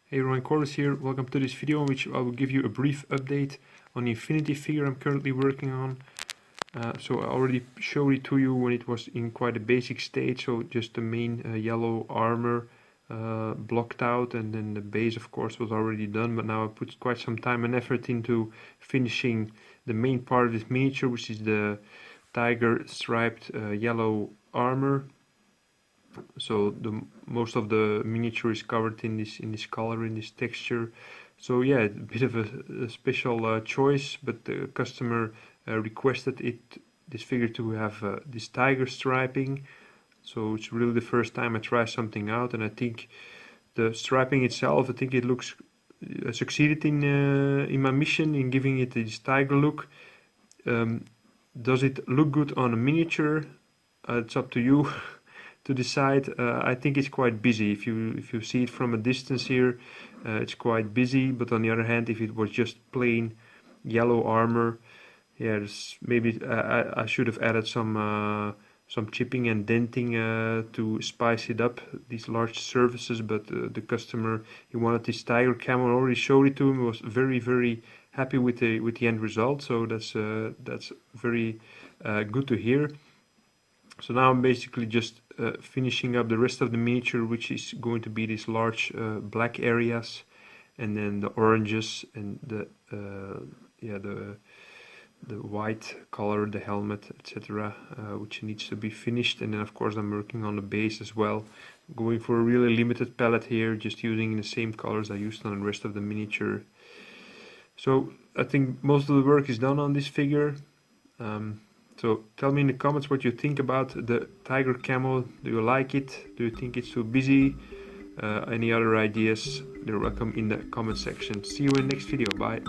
Hey everyone, Corvus here. Welcome to this video in which I will give you a brief update on the Infinity figure I'm currently working on. So I already showed it to you when it was in quite a basic state, so just the main yellow armor blocked out, and then the base of course was already done, but now I put quite some time and effort into finishing the main part of this miniature, which is the tiger striped yellow armor. So most of the miniature is covered in this color, in this texture. So yeah, a bit of a special choice, but the customer requested this figure to have this tiger striping. So it's really the first time I try something out, and I think the striping itself, I think it looks succeeded in my mission in giving it this tiger look. Does it look good on a miniature? It's up to you to decide. I think it's quite busy. If you see it from a distance here, it's quite busy. But on the other hand, if it was just plain yellow armor, yeah, maybe I should have added some chipping and denting to spice it up, these large surfaces. But the customer, he wanted this tiger camo. I already showed it to him. He was very happy with the end result. So that's very good to hear. So now I'm basically just finishing up the rest of the miniature, which is going to be these large black areas, and then the oranges and the white color, the helmet, etc., which needs to be finished. And then of course I'm working on the base as well, going for a really limited palette here, just using the same colors I used on the rest of the miniature. So I think most of the work is done on this figure. So tell me in the comments what you think about the tiger camo. Do you like it? Do you think it's too busy? Any other ideas? They're welcome in the comment section. See you in the next video. Bye.